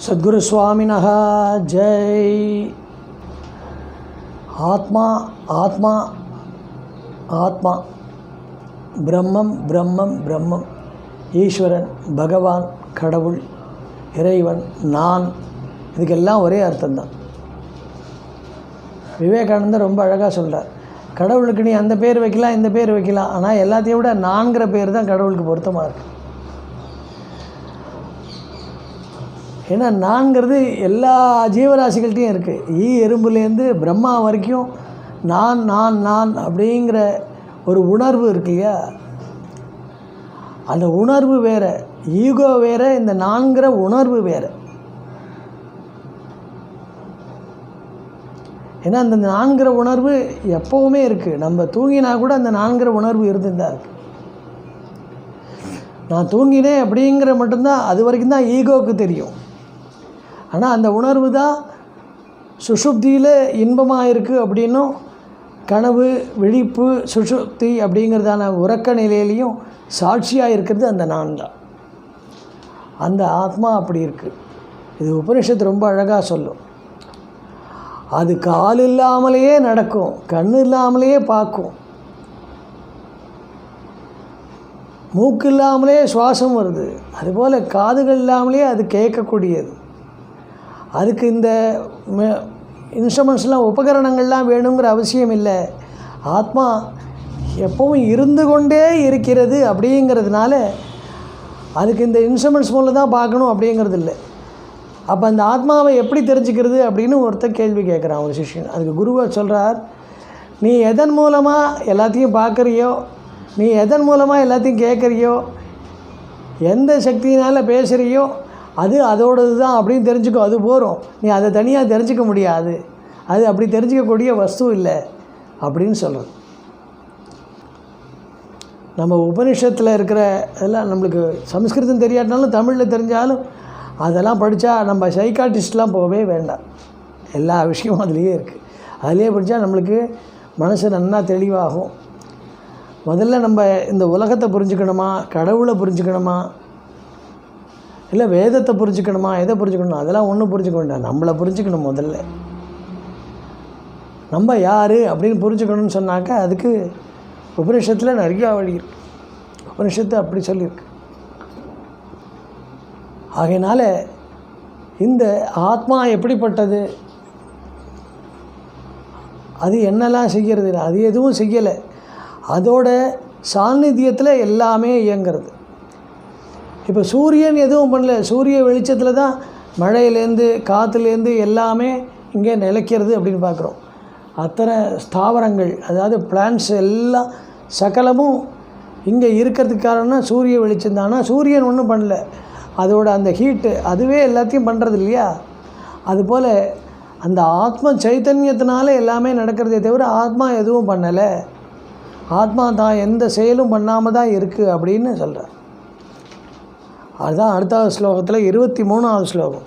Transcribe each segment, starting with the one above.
सद्गुरु स्वामिनः जय। आत्मा आत्मा आत्मा பிரம்மம் பிரம்மம் பிரம்மம் ஈஸ்வரன் பகவான் கடவுள் இறைவன் நான் இதுக்கெல்லாம் ஒரே அர்த்தம்தான். விவேகானந்தர் ரொம்ப அழகாக சொல்கிறார், கடவுளுக்கு நீ அந்த பேர் வைக்கலாம் இந்த பேர் வைக்கலாம், ஆனால் எல்லாத்தையும் விட நான்கிற பேர் தான் கடவுளுக்கு பொருத்தமாக இருக்குது. ஏன்னா நான்கிறது எல்லா ஜீவராசிகள்கிட்டையும் இருக்குது. எறும்புலேருந்து பிரம்மா வரைக்கும் நான் நான் நான் அப்படிங்கிற ஒரு உணர்வு இருக்கு இல்லையா, அந்த உணர்வு வேறு, ஈகோ வேறு, இந்த நான்கிற உணர்வு வேறு. ஏன்னா அந்த நான்கிற உணர்வு எப்போவுமே இருக்குது. நம்ம தூங்கினா கூட அந்த நான்கிற உணர்வு இருந்துதான் இருக்குது. நான் தூங்கினேன் அப்படிங்கிற மட்டும்தான் அது வரைக்கும் தான் ஈகோவுக்கு தெரியும். ஆனால் அந்த உணர்வு தான் சுஷுப்தியில் இன்பமாக இருக்குது அப்படின்னும், கனவு விழிப்பு சுஷுப்தி அப்படிங்கிறதான உறக்க நிலையிலையும் சாட்சியாக இருக்கிறது அந்த நான் தான். அந்த ஆத்மா அப்படி இருக்குது. இது உபனிஷத்து ரொம்ப அழகாக சொல்லும். அது கால் இல்லாமலேயே நடக்கும், கண் இல்லாமலேயே பார்க்கும், மூக்கு இல்லாமலே சுவாசம் வருது, அதுபோல் காதுகள் இல்லாமலே அது கேட்கக்கூடியது. அதுக்கு இந்த இன்ஸ்ட்ருமெண்ட்ஸ்லாம் உபகரணங்கள்லாம் வேணுங்கிற அவசியம் இல்லை. ஆத்மா எப்பவும் இருந்து கொண்டே இருக்கிறது அப்படிங்கிறதுனால அதுக்கு இந்த இன்ஸ்ட்ருமெண்ட்ஸ் மூலம் தான் பார்க்கணும் அப்படிங்கிறது இல்லை. அப்போ அந்த ஆத்மாவை எப்படி தெரிஞ்சுக்கிறது அப்படின்னு ஒருத்தர் கேள்வி கேட்குறான் ஒரு சிஷ்யன். அதுக்கு குருவை சொல்கிறார், நீ எதன் மூலமாக எல்லாத்தையும் பார்க்குறியோ, நீ எதன் மூலமாக எல்லாத்தையும் கேட்குறியோ, எந்த சக்தியினால் பேசுகிறியோ அது அதோடது தான் அப்படின்னு தெரிஞ்சுக்கோ, அது போகிறோம். நீ அதை தனியாக தெரிஞ்சிக்க முடியாது, அது அப்படி தெரிஞ்சிக்கக்கூடிய வஸ்து இல்லை அப்படின்னு சொல்கிறது. நம்ம உபனிஷத்தில் இருக்கிற இதெல்லாம் நம்மளுக்கு சமஸ்கிருதம் தெரியாட்டினாலும் தமிழில் தெரிஞ்சாலும் அதெல்லாம் படித்தா நம்ம சைக்காட்டிஸ்ட்லாம் போகவே வேண்டாம். எல்லா விஷயமும் அதுலேயே இருக்குது. அதிலே படித்தா நம்மளுக்கு மனசு நன்னா தெளிவாகும். முதல்ல நம்ம இந்த உலகத்தை புரிஞ்சுக்கணுமா, கடவுளை புரிஞ்சுக்கணுமா, இல்லை வேதத்தை புரிஞ்சுக்கணுமா, எதை புரிஞ்சுக்கணும், அதெல்லாம் ஒன்றும் புரிஞ்சுக்க வேண்டாம். நம்மளை புரிஞ்சுக்கணும். முதல்ல நம்ம யார் அப்படின்னு புரிஞ்சுக்கணும்னு சொன்னாக்கா அதுக்கு உபனிஷத்தில் நிறையா வழி இருக்குது. உபனிஷத்து அப்படி சொல்லியிருக்கு. ஆகையினால இந்த ஆத்மா எப்படிப்பட்டது, அது என்னெல்லாம் செய்கிறது, அது எதுவும் செய்யலை. அதோட சாநித்தியத்தில் எல்லாமே இயங்கிறது. இப்போ சூரியன் எதுவும் பண்ணல, சூரிய வெளிச்சத்தில் தான் மழையிலேருந்து காற்றுலேருந்து எல்லாமே இங்கே நிலைக்கிறது அப்படின்னு பார்க்குறோம். அத்தனை ஸ்தாவரங்கள், அதாவது பிளான்ட்ஸ் எல்லாம் சகலமும் இங்கே இருக்கிறதுக்கு காரணம்னா சூரிய வெளிச்சம் தான். ஆனால் சூரியன் ஒன்றும் பண்ணல, அதோட அந்த ஹீட்டு அதுவே எல்லாத்தையும் பண்ணுறது இல்லையா. அதுபோல் அந்த ஆத்ம சைத்தன்யத்தினால எல்லாமே நடக்கிறதே தவிர ஆத்மா எதுவும் பண்ணலை. ஆத்மா தான் எந்த செயலும் பண்ணாமல் தான் இருக்குது அப்படின்னு சொல்கிறார். அதுதான் அடுத்தாவது ஸ்லோகத்தில் 23வது ஸ்லோகம்.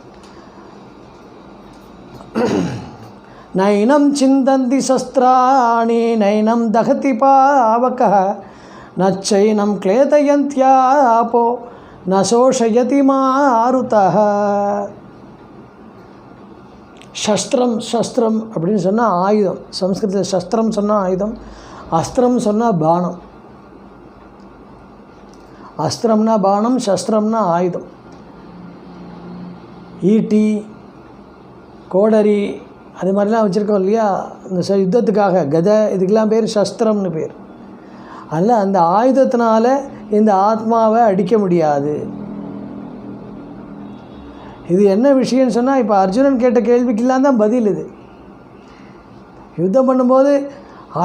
நைனம் சிந்தந்தி சஸ்திராணி நைனம் தகதி பாவகः நச்சைனம் க்லேதயந்த்யாபோ நசோஷயதி மாருதः. சஸ்திரம் சஸ்திரம் அப்படின்னு சொன்னால் ஆயுதம். சம்ஸ்கிருதத்தில் சஸ்திரம் சொன்னால் ஆயுதம், அஸ்திரம் சொன்னால் பானம். அஸ்திரம்னா பானம், சஸ்திரம்னா ஆயுதம். ஈட்டி கோடரி அது மாதிரிலாம் வச்சுருக்கோம் இல்லையா, இந்த யுத்தத்துக்காக கதை, இதுக்கெல்லாம் பேர் சஸ்திரம்னு பேர். அதில் அந்த ஆயுதத்தினால இந்த ஆத்மாவை அடிக்க முடியாது. இது என்ன விஷயம்னு சொன்னால், இப்போ அர்ஜுனன் கேட்ட கேள்விக்கெல்லாம் தான் பதில் இது. யுத்தம் பண்ணும்போது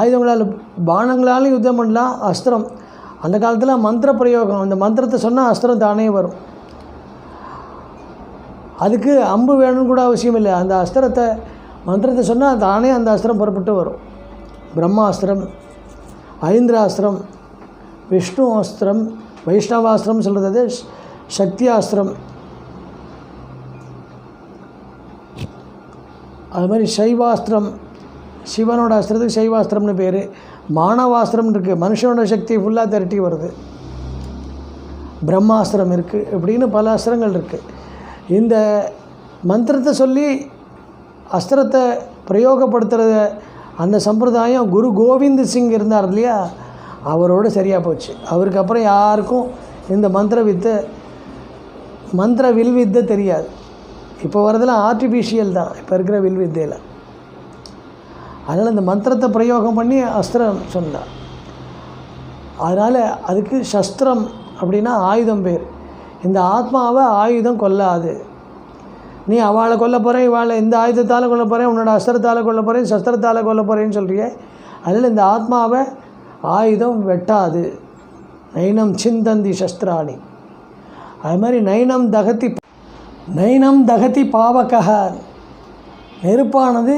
ஆயுதங்களால் பானங்களாலும் யுத்தம் பண்ணலாம். அஸ்திரம் அந்த காலத்தில் மந்திர பிரயோகம், அந்த மந்திரத்தை சொன்னால் அஸ்திரம் தானே வரும். அதுக்கு அம்பு வேணும்னு கூட அவசியம் இல்லை. அந்த அஸ்திரத்தை மந்திரத்தை சொன்னால் தானே அந்த அஸ்திரம் புறப்பட்டு வரும். பிரம்மாஸ்திரம், ஐந்திராஸ்திரம், விஷ்ணு அஸ்திரம், வைஷ்ணவாஸ்திரம் சொல்கிறது சக்தியாஸ்திரம். அது மாதிரி சைவாஸ்திரம், சிவனோட அஸ்திரத்துக்கு சைவாஸ்திரம்னு பேர். மானவாஸ்திரம் இருக்குது, மனுஷனோட சக்தி ஃபுல்லாக திரட்டி வருது. பிரம்மாஸ்திரம் இருக்குது, இப்படின்னு பல அஸ்திரங்கள் இருக்குது. இந்த மந்திரத்தை சொல்லி அஸ்திரத்தை பிரயோகப்படுத்துகிற அந்த சம்பிரதாயம் குரு கோவிந்த் சிங் இருந்தார் இல்லையா, அவரோடு சரியாக போச்சு. அவருக்கு அப்புறம் யாருக்கும் இந்த மந்திர வில்வித்தை தெரியாது. இப்போ வரதெல்லாம் ஆர்டிஃபிஷியல் தான் இப்போ இருக்கிற வில்வித்தையில். அதனால் இந்த மந்திரத்தை பிரயோகம் பண்ணி அஸ்திரம் சொன்னார். அதனால் அதுக்கு சஸ்திரம் அப்படின்னா ஆயுதம் பேர். இந்த ஆத்மாவை ஆயுதம் கொல்லாது. நீ அவளை கொல்ல போகிறேன், இவாளை இந்த ஆயுதத்தால் கொல்ல போகிறேன், உன்னோட அஸ்திரத்தால் கொல்ல போகிறேன், சஸ்திரத்தால் கொல்ல போகிறேன்னு சொல்கிறிய. அதில் இந்த ஆத்மாவை ஆயுதம் வெட்டாது. நைனம் சிந்தந்தி சஸ்திராணி. அது மாதிரி நைனம் தகதி பாவகः, நெருப்பானது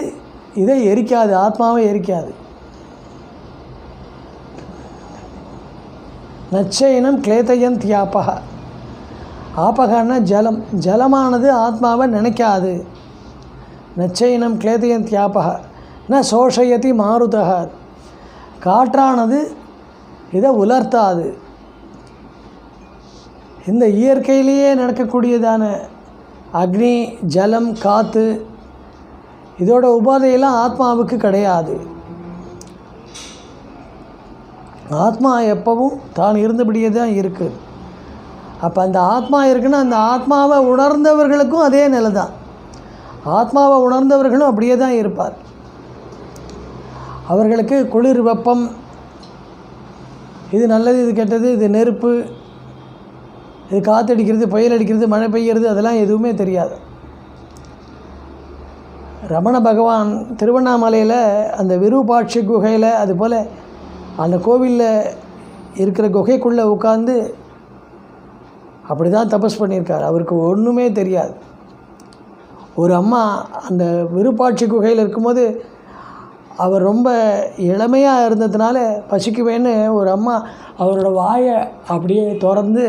இதை எரிக்காது, ஆத்மாவை எரிக்காது. நச்சைனம் கிளேதயன் தியாபக, ஆபகன்னா ஜலம், ஜலமானது ஆத்மாவை நினைக்காது. நச்சைனம் கிளேதயன் தியாபக ந சோஷயதி மாருதக, காற்றானது இதை உலர்த்தாது. இந்த இயற்கையிலேயே நடக்கக்கூடியதான அக்னி, ஜலம், காற்று இதோட உபாதையெல்லாம் ஆத்மாவுக்கு கிடையாது. ஆத்மா எப்பவும் தான் இருந்தபடியே தான் இருக்குது. அப்போ அந்த ஆத்மா இருக்குன்னா அந்த ஆத்மாவை உணர்ந்தவர்களுக்கும் அதே நிலை தான். ஆத்மாவை உணர்ந்தவர்களும் அப்படியே தான் இருப்பார். அவர்களுக்கு குளிர், வெப்பம், இது நல்லது, இது கெட்டது, இது நெருப்பு, இது காற்றடிக்கிறது, புயல் அடிக்கிறது, மழை பெய்கிறது, அதெல்லாம் எதுவுமே தெரியாது. ரமண பகவான் திருவண்ணாமலையில் அந்த விருப்பாட்சி குகையில், அதுபோல் அந்த கோவிலில் இருக்கிற குகைக்குள்ளே உட்கார்ந்து அப்படி தான் தபஸ் பண்ணியிருக்கார். அவருக்கு ஒன்றுமே தெரியாது. ஒரு அம்மா அந்த விருப்பாட்சி குகையில் இருக்கும்போது அவர் ரொம்ப இளமையாக இருந்ததுனால பசிக்குவேன்னு ஒரு அம்மா அவரோட வாயை அப்படியே திறந்து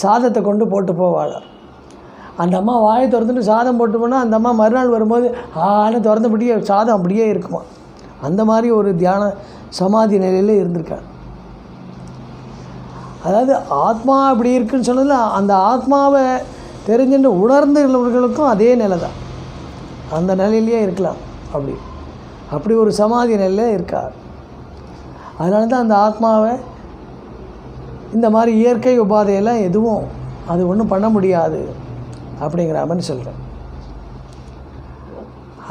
சாதத்தை கொண்டு போட்டு போவாள். அந்த அம்மா வாயை திறந்துட்டு சாதம் போட்டு போனால் அந்த அம்மா மறுநாள் வரும்போது திறந்தபடியே சாதம் அப்படியே இருக்குமா. அந்த மாதிரி ஒரு தியான சமாதி நிலையில் இருந்திருக்கார். அதாவது ஆத்மா அப்படி இருக்குன்னு சொன்னதில் அந்த ஆத்மாவை தெரிஞ்சுட்டு உணர்ந்துள்ளவர்களுக்கும் அதே நிலை தான், அந்த நிலையிலேயே இருக்கலாம். அப்படி ஒரு சமாதி நிலையில் இருக்கார். அதனால தான் அந்த ஆத்மாவை இந்த மாதிரி இயற்கை உபாதையெல்லாம் எதுவும் அது ஒன்றும் பண்ண முடியாது அப்படிங்கிற மாதிரி சொல்கிறேன்.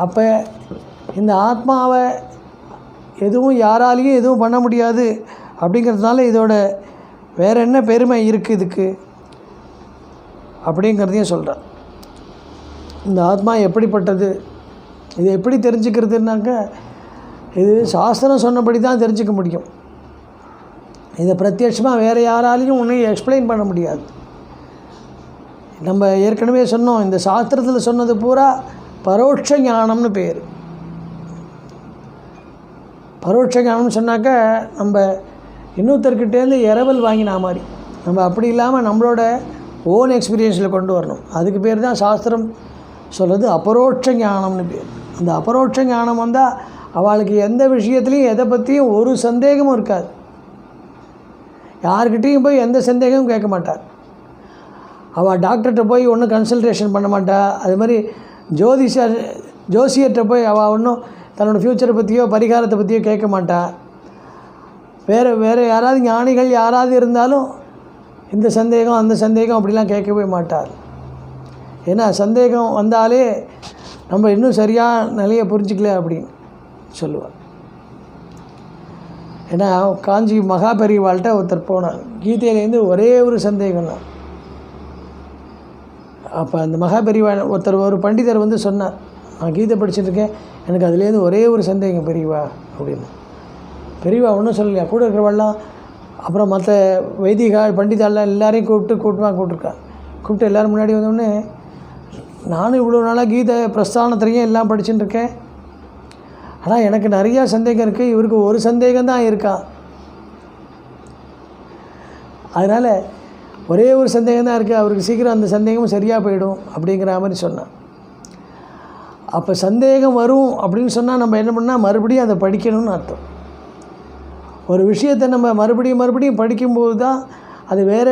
அப்போ இந்த ஆத்மாவை எதுவும் யாராலையும் எதுவும் பண்ண முடியாது அப்படிங்கிறதுனால இதோட வேறு என்ன பெருமை இருக்குது இதுக்கு அப்படிங்கிறதையும் சொல்கிறேன். இந்த ஆத்மா எப்படிப்பட்டது, இது எப்படி தெரிஞ்சுக்கிறதுனாக்க இது சாஸ்திரம் சொன்னபடி தான் தெரிஞ்சுக்க முடியும். இதை பிரத்யட்சமாக வேறு யாராலையும் ஒன்றும் எக்ஸ்பிளைன் பண்ண முடியாது. நம்ம ஏற்கனவே சொன்னோம், இந்த சாஸ்திரத்தில் சொன்னது பூரா பரோட்ச ஞானம்னு பேர். பரோட்ச ஞானம்னு சொன்னாக்க நம்ம இன்னொருத்தர்கிட்டேருந்து இரவல் வாங்கினா மாதிரி, நம்ம அப்படி இல்லாமல் நம்மளோட ஓன் எக்ஸ்பீரியன்ஸில் கொண்டு வரணும். அதுக்கு பேர் தான் சாஸ்திரம் சொல்கிறது அபரோட்ச ஞானம்னு பேர். அந்த அபரோட்ச ஞானம் வந்தால் அவளுக்கு எந்த விஷயத்துலையும் எதை பற்றியும் ஒரு சந்தேகமும் இருக்காது. யார்கிட்டையும் போய் எந்த சந்தேகமும் கேட்க மாட்டார். அவள் டாக்டர்கிட்ட போய் ஒன்றும் கன்சல்டேஷன் பண்ண மாட்டா. அது மாதிரி ஜோசியர்கிட்ட போய் அவள் ஒன்றும் தன்னோட ஃப்யூச்சரை பற்றியோ பரிகாரத்தை பற்றியோ கேட்க மாட்டா. வேறு யாராவது ஞானிகள் யாராவது இருந்தாலும் இந்த சந்தேகம் அந்த சந்தேகம் அப்படிலாம் கேட்கவே மாட்டார். ஏன்னா சந்தேகம் வந்தாலே நம்ம இன்னும் சரியாக நிலையை புரிஞ்சிக்கல அப்படின்னு சொல்லுவார். ஏன்னா காஞ்சி மகாபெரிவாள்கிட்ட ஒருத்தர் போனார். கீதையிலேருந்து ஒரே ஒரு சந்தேகம் தான். அப்போ அந்த மகாபெரிவாள் ஒரு பண்டிதர் வந்து சொன்னார், நான் கீதை படிச்சுட்டுருக்கேன், எனக்கு அதுலேருந்து ஒரே ஒரு சந்தேகம் பெரியவா அப்படின்னு. பெரியவா ஒன்றும் சொல்லலையா, கூட இருக்கிறவாள்லாம் அப்புறம் மற்ற வைதிகால் பண்டிதாலாம் எல்லாரையும் கூப்பிட்டு எல்லோரும் முன்னாடி வந்தோடனே, நானும் இவ்வளோ நாளாக கீதை பிரஸ்தானத்திலையும் எல்லாம் படிச்சுட்டு இருக்கேன், ஆனால் எனக்கு நிறையா சந்தேகம் இருக்குது, இவருக்கு ஒரு சந்தேகம் தான் இருக்கா, அதனால் ஒரே ஒரு சந்தேகம் தான் இருக்குது, அவருக்கு சீக்கிரம் அந்த சந்தேகமும் சரியாக போயிடும் அப்படிங்கிற மாதிரி சொன்னான். அப்போ சந்தேகம் வரும் அப்படின்னு சொன்னால் நம்ம என்ன பண்ணால் மறுபடியும் அதை படிக்கணும்னு அர்த்தம். ஒரு விஷயத்தை நம்ம மறுபடியும் படிக்கும்போது தான் அது வேறு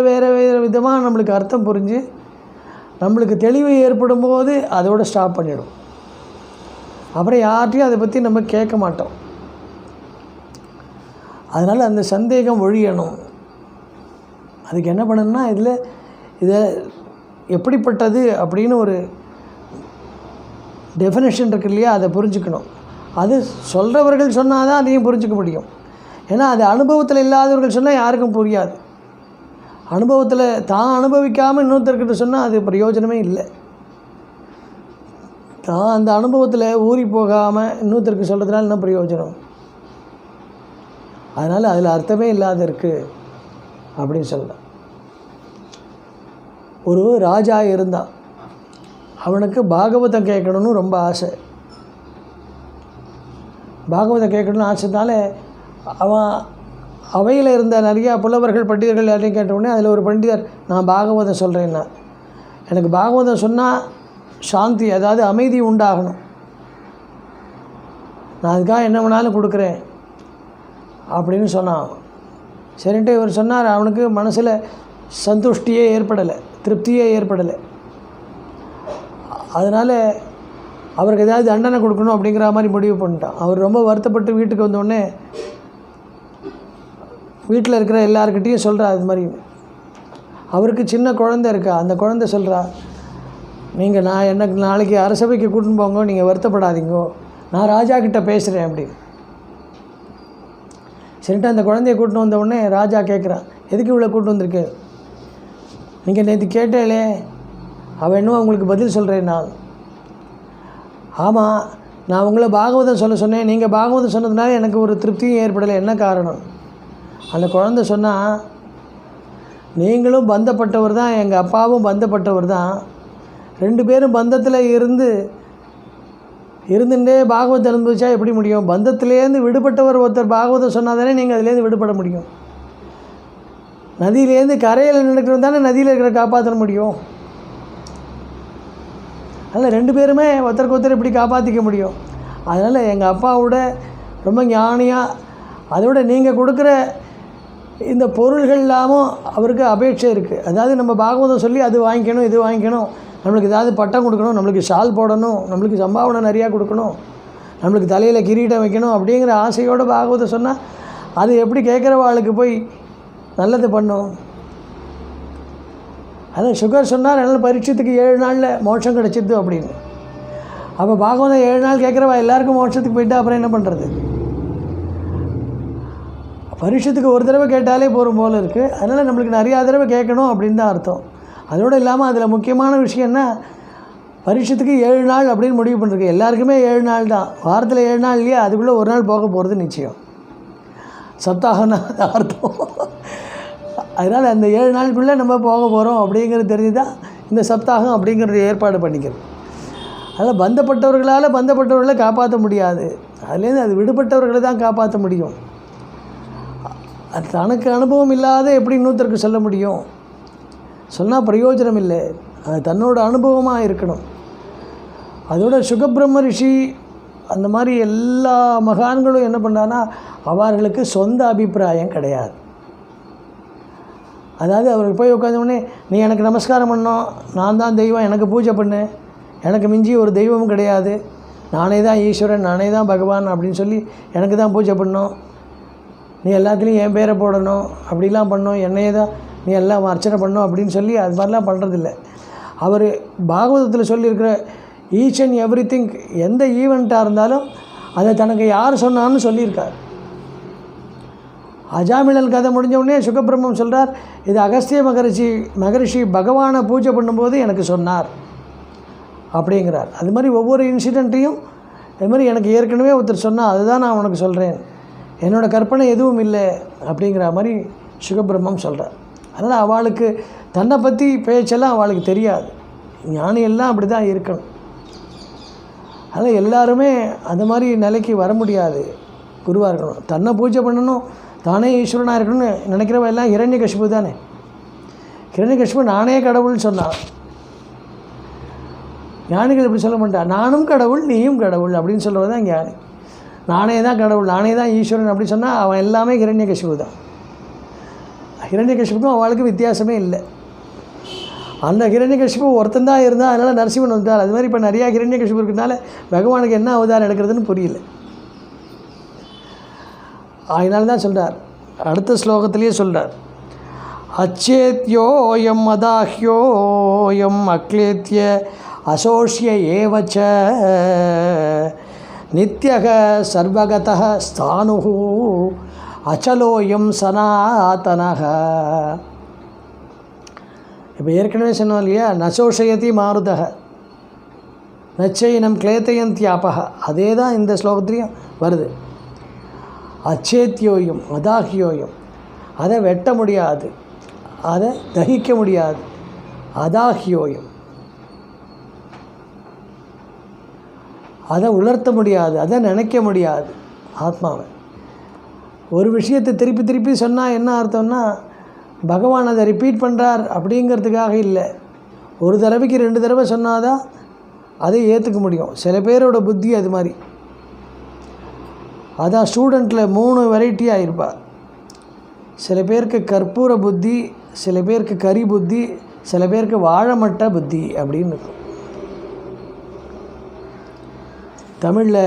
விதமாக நம்மளுக்கு அர்த்தம் புரிஞ்சு நம்மளுக்கு தெளிவு ஏற்படும் போது அதோடு ஸ்டாப் பண்ணிடும். அப்புறம் யார்கிட்டையும் அதை பற்றி நம்ம கேட்க மாட்டோம். அதனால் அந்த சந்தேகம் ஒழியணும். அதுக்கு என்ன பண்ணணும்னா இதை எப்படிப்பட்டது அப்படின்னு ஒரு டெஃபினேஷன் இருக்கு இல்லையா, அதை புரிஞ்சுக்கணும். அது சொல்கிறவர்கள் சொன்னால் தான் அதையும் புரிஞ்சிக்க முடியும். ஏன்னா அது அனுபவத்தில் இல்லாதவர்கள் சொன்னால் யாருக்கும் புரியாது. அனுபவத்தில் தான் அனுபவிக்காமல் இன்னொருத்தர்கிட்ட சொன்னால் அது பிரயோஜனமே இல்லை. தான் அந்த அனுபவத்தில் ஊறி போகாமல் இன்னொருத்தருக்கு சொல்கிறதுனால என்ன பிரயோஜனம்? அதனால் அதில் அர்த்தமே இல்லாத இருக்குது அப்படின்னு சொல்லலாம். ஒரு ராஜா இருந்தான். அவனுக்கு பாகவதம் கேட்கணும்னு ரொம்ப ஆசை. பாகவதம் கேட்கணும்னு ஆசைனால அவன் அவையில் இருந்த நிறையா புலவர்கள் பண்டிதர்கள் யாரையும் கேட்டவுடனே அதில் ஒரு பண்டிதர், நான் பாகவதம் சொல்கிறேன்னா, எனக்கு பாகவதம் சொன்னால் சாந்தி, அதாவது அமைதி உண்டாகணும், நான் அதுக்காக என்ன வேணாலும் கொடுக்குறேன் அப்படின்னு சொன்னான். சரின்ட்டு இவர் சொன்னார். அவனுக்கு மனசில் சந்துஷ்டியே ஏற்படலை, திருப்தியே ஏற்படலை. அதனால் அவருக்கு ஏதாவது தண்டனை கொடுக்கணும் அப்படிங்கிற மாதிரி முடிவு பண்ணிட்டான். அவர் ரொம்ப வருத்தப்பட்டு வீட்டுக்கு வந்தோடனே வீட்டில் இருக்கிற எல்லாருக்கிட்டேயும் சொல்கிறா அது மாதிரி. அவருக்கு சின்ன குழந்தை இருக்கா. அந்த குழந்தை சொல்கிறா, நீங்கள் நான் எனக்கு நாளைக்கு அரசவைக்கு கூட்டின்னு போங்க, நீங்கள் வருத்தப்படாதீங்கோ, நான் ராஜா கிட்டே பேசுகிறேன் அப்படி. சரிட்டு அந்த குழந்தைய கூட்டின்னு வந்தவுடனே ராஜா கேட்குறான், எதுக்கு இவ்வளோ கூட்டின்னு வந்திருக்கு? நீங்கள் நேற்று கேட்டேலே, அவன் இன்னும் உங்களுக்கு பதில் சொல்கிறேன் நான். ஆமாம், நான் உங்களை பாகவதம் சொல்ல சொன்னேன், நீங்கள் பாகவதம் சொன்னதுனால எனக்கு ஒரு திருப்தியும் ஏற்படலை, என்ன காரணம்? அந்த குழந்தை சொன்னால், நீங்களும் பந்தப்பட்டவர் தான், எங்கள் அப்பாவும் பந்தப்பட்டவர் தான், 2 பேரும் பந்தத்தில் இருந்துட்டே பாகவதம் அனுபவிச்சா எப்படி முடியும்? பந்தத்திலேருந்து விடுபட்டவர் ஒருத்தர் பாகவதம் சொன்னால் தானே நீங்கள் அதுலேருந்து விடுபட முடியும். நதியிலேருந்து கரையில் நினைக்கிறது தானே நதியில் இருக்கிற காப்பாற்ற முடியும். அதனால் 2 பேருமே ஒருத்தருக்கு ஒருத்தர் இப்படி காப்பாற்றிக்க முடியும். அதனால் எங்கள் அப்பாவோட ரொம்ப ஞானியாக, அதோட நீங்கள் கொடுக்குற இந்த பொருள்கள் இல்லாமல் அவருக்கு அபேட்சை இருக்குது. அதாவது நம்ம பாகவதம் சொல்லி அது வாங்கிக்கணும், இது வாங்கிக்கணும், நம்மளுக்கு ஏதாவது பட்டம் கொடுக்கணும், நம்மளுக்கு ஷால் போடணும், நம்மளுக்கு சம்பாவனை நிறையா கொடுக்கணும், நம்மளுக்கு தலையில் கிரீடம் வைக்கணும் அப்படிங்கிற ஆசையோடு பாகவதம் சொன்னால் அது எப்படி கேட்குறவாளுக்கு போய் நல்லது பண்ணும்? அதான் சுகர் சொன்னார், அதனால் பரீட்சத்துக்கு 7 நாளில் மோட்சம் கிடச்சிது அப்படின்னு. அப்போ பாகவதம் 7 நாள் கேட்குறவா எல்லாருக்கும் மோட்சத்துக்கு போயிட்டா அப்புறம் என்ன பண்ணுறது? பரீட்சத்துக்கு ஒரு தடவை கேட்டாலே போகும் போல் இருக்குது. அதனால் நம்மளுக்கு நிறையா தடவை கேட்கணும் அப்படின்னு தான் அர்த்தம். அதோடு இல்லாமல் அதில் முக்கியமான விஷயம் என்ன, பரீட்சத்துக்கு 7 நாள் அப்படின்னு முடிவு பண்ணிருக்கு. எல்லாருக்குமே 7 நாள் தான், வாரத்தில் 7 நாள் இல்லையா, அதுக்குள்ளே ஒரு நாள் போக போகிறது நிச்சயம். சப்தாகம்னா அர்த்தம். அதனால் அந்த 7 நாளுக்குள்ளே நம்ம போக போகிறோம் அப்படிங்கிறது தெரிஞ்சு தான் இந்த சப்தாகம் அப்படிங்கிறது ஏற்பாடு பண்ணிக்கிறது. அதில் பந்தப்பட்டவர்களை காப்பாற்ற முடியாது. அதுலேருந்து அது விடுபட்டவர்களை தான் காப்பாற்ற முடியும். அது தனக்கு அனுபவம் இல்லாத எப்படி இன்னொருத்தருக்கு சொல்ல முடியும்? சொன்னால் பிரயோஜனம் இல்லை. அது தன்னோட அனுபவமாக இருக்கணும். அதோட சுகபிரம்ம ரிஷி அந்த மாதிரி எல்லா மகான்களும் என்ன பண்ணான்னா, அவர்களுக்கு சொந்த அபிப்பிராயம் கிடையாது. அதாவது அவருக்கு போய் உட்காந்தோடனே, நீ எனக்கு நமஸ்காரம் பண்ணோம், நான் தான் தெய்வம், எனக்கு பூஜை பண்ணு, எனக்கு மிஞ்சி ஒரு தெய்வமும் கிடையாது, நானே தான் ஈஸ்வரன், நானே தான் பகவான் அப்படின்னு சொல்லி எனக்கு தான் பூஜை பண்ணோம், நீ எல்லாத்துலேயும் என் பேரை போடணும், அப்படிலாம் பண்ணோம், என்னையே தான் நீ எல்லாம் அர்ச்சனை பண்ணோம் அப்படின்னு சொல்லி அது மாதிரிலாம் பண்ணுறதில்ல. அவர் பாகவதத்தில் சொல்லியிருக்கிற ஈச் அண்ட் எவ்ரி திங், எந்த ஈவெண்ட்டாக இருந்தாலும் அதை தனக்கு யார் சொன்னான்னு சொல்லியிருக்கார். அஜாமிளன் கதை முடிஞ்ச உடனே சுகபிரம்மம் சொல்கிறார், இது அகஸ்திய மகரிஷி பகவானை பூஜை பண்ணும்போது எனக்கு சொன்னார் அப்படிங்கிறார். அது மாதிரி ஒவ்வொரு இன்சிடெண்ட்டையும் அது மாதிரி எனக்கு ஏற்கனவே ஒருத்தர் சொன்னால் அதுதான் நான் உனக்கு சொல்கிறேன், என்னோடய கற்பனை எதுவும் இல்லை அப்படிங்கிற மாதிரி சுகபிரம்மம் சொல்கிறார். அதனால் அவளுக்கு தன்னை பற்றி பேச்செல்லாம் அவளுக்கு தெரியாது. ஞானி எல்லாம் அப்படி தான் இருக்கணும். அதனால் எல்லாருமே அந்த மாதிரி நிலைக்கு வர முடியாது. குருவாக இருக்கணும், தன்னை பூஜை பண்ணணும், தானே ஈஸ்வரனாக இருக்கணும்னு நினைக்கிறவ எல்லாம் ஹிரண்யகசிபு தானே. ஹிரண்யகசிபு நானே கடவுள்னு சொன்னான். ஞானிகள் இப்படி சொல்ல மாட்டான், நானும் கடவுள் நீயும் கடவுள் அப்படின்னு சொல்கிறது தான் ஞானி. நானே தான் கடவுள், நானே தான் ஈஸ்வரன் அப்படி சொன்னால் அவன் எல்லாமே ஹிரண்யகசிபு தான். ஹிரண்யகசிபுக்கும் அவளுக்கு வித்தியாசமே இல்லை. அந்த ஹிரண்யகசிபு ஒருத்தன் தான் இருந்தால் அதனால் நரசிம்மன் வந்தார். அது மாதிரி இப்போ நிறையா ஹிரண்யகசிபு இருக்கிறதுனால பகவானுக்கு என்ன அவதாரம் எடுக்கிறதுன்னு புரியல. அதனால தான் சொல்கிறார், அடுத்த ஸ்லோகத்திலேயே சொல்கிறார், அச்சேத்யோயம் அதாஹ்யோயம் அக்லேத்ய அசோஷ்ய ஏவச்ச நித்யக சர்வகதः ஸ்தானுஹு அச்சலோயம் சனாதனஹ. இப்போ ஏற்கனவே சொன்னோம் இல்லையா, நசோஷயதி மாருதக நச்சைனம் கிளேத்தயந்தியாபக, அதே தான் இந்த ஸ்லோகத்துலேயும் வருது. அச்சேத்யோயம் அதாஹ்யோயம், அதை வெட்ட முடியாது, அதை தகிக்க முடியாது. அதாஹ்யோயம், அதை உலர்த்த முடியாது, அதை நினைக்க முடியாது. ஆத்மாவை ஒரு விஷயத்தை திருப்பி திருப்பி சொன்னால் என்ன அர்த்தம்னா, பகவான் அதை ரிப்பீட் பண்ணுறார் அப்படிங்கிறதுக்காக இல்லை. ஒரு தடவைக்கு 2 தடவை சொன்னாதான் அதை ஏற்றுக்க முடியும். சில பேரோட புத்தி அது மாதிரி. அதான் ஸ்டூடெண்ட்டில் 3 வெரைட்டியாக இருப்பா. சில பேருக்கு கற்பூர புத்தி, சில பேருக்கு கரி புத்தி, சில பேருக்கு வாழைமட்டை புத்தி அப்படின்னு இருக்கும். தமிழில்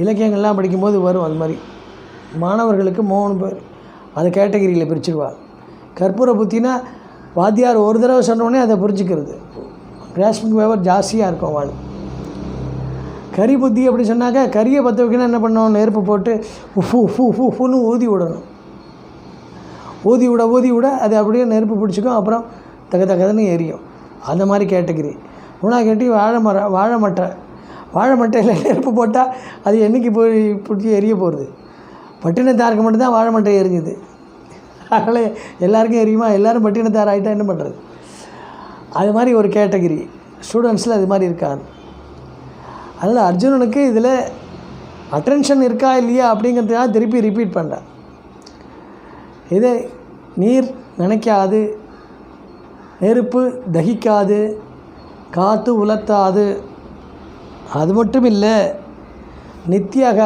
இலக்கியங்கள்லாம் படிக்கும்போது வரும் அது மாதிரி. மாணவர்களுக்கு 3 பேர் அதை கேட்டகரியில் பிரிச்சுடுவா. கற்பூர புத்தினா வாத்தியார் ஒரு தடவை சொன்னோடனே அதை புரிஞ்சுக்கிறது, கிராஸ்பிங் பவர் ஜாஸ்தியாக இருக்கும் வாழ். கரி புத்தி அப்படி சொன்னாக்கா, கரியை பற்ற வைக்கணும் என்ன பண்ணணும், நெருப்பு போட்டு உஃபு உஃபு உஃபு உஃபுன்னு ஊதி விடணும். ஊதி விட அது அப்படியே நெருப்பு பிடிச்சிக்கும், அப்புறம் தகதன்னு எரியும். அந்த மாதிரி கேட்டகிரி. 3ஆவது கேட்டி வாழை மட்டையில் நெருப்பு போட்டால் அது என்றைக்கு போய் பிடிச்சி எரிய போகிறது. பட்டினத்தாருக்கு மட்டும்தான் வாழை மட்டை எரிஞ்சுது, அதனால் எல்லாருக்கும் எரியுமா? எல்லோரும் பட்டினத்தார் ஆகிட்டா என்ன பண்ணுறது? அது மாதிரி ஒரு கேட்டகிரி ஸ்டூடெண்ட்ஸில் அது மாதிரி இருக்காது. அதனால் அர்ஜுனனுக்கு இதில் அட்டென்ஷன் இருக்கா இல்லையா அப்படிங்கிறதுக்காக திருப்பி ரிப்பீட் பண்ணுறேன். இதை நீர் நினைக்காது, நெருப்பு தகிக்காது, காற்று உலர்த்தாது, அது மட்டும் இல்லை நித்தியக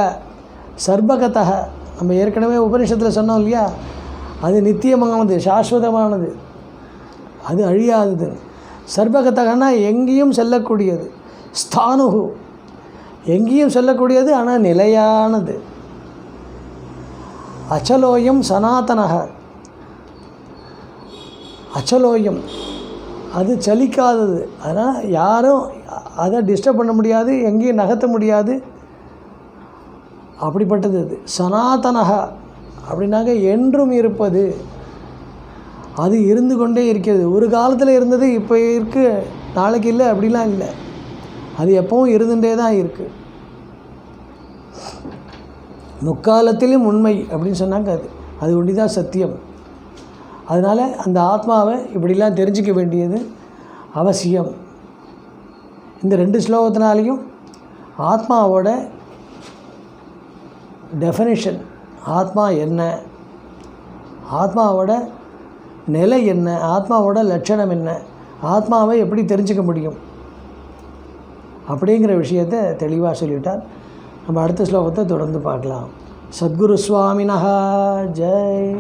சர்வகதக, நம்ம ஏற்கனவே உபனிஷத்தில் சொன்னோம் இல்லையா, அது நித்தியமானது, சாஸ்வதமானது, அது அழியாதது. சர்வகதகன்னா எங்கேயும் செல்லக்கூடியது. ஸ்தானுகு எங்கேயும் செல்லக்கூடியது, ஆனால் நிலையானது. அச்சலோயம் சனாதனக, அச்சலோயம் அது சலிக்காதது. அதனால் யாரும் அதை டிஸ்டர்ப் பண்ண முடியாது, எங்கேயும் நகர்த்த முடியாது, அப்படிப்பட்டது அது. சனாதனக அப்படின்னாக்க என்றும் இருப்பது, அது இருந்து கொண்டே இருக்கிறது. ஒரு காலத்தில் இருந்தது, இப்போ இருக்குது, நாளைக்கு இல்லை அப்படிலாம் இல்லை, அது எப்பவும் இருந்துகிட்டே தான் இருக்குது. முக்காலத்திலும் உண்மை அப்படின்னு சொன்னாங்க. அது ஒண்டி தான் சத்தியம். அதனால் அந்த ஆத்மாவை இப்படிலாம் தெரிஞ்சிக்க வேண்டியது அவசியம். இந்த 2 ஸ்லோகத்தினாலையும் ஆத்மாவோட டெஃபினிஷன், ஆத்மா என்ன, ஆத்மாவோட நிலை என்ன, ஆத்மாவோட லட்சணம் என்ன, ஆத்மாவை எப்படி தெரிஞ்சிக்க முடியும் அப்படிங்கிற விஷயத்தை தெளிவாக சொல்லிவிட்டார். நம்ம அடுத்த ஸ்லோகத்தை தொடர்ந்து பார்க்கலாம். சத்குரு சுவாமினஹ ஜெய்.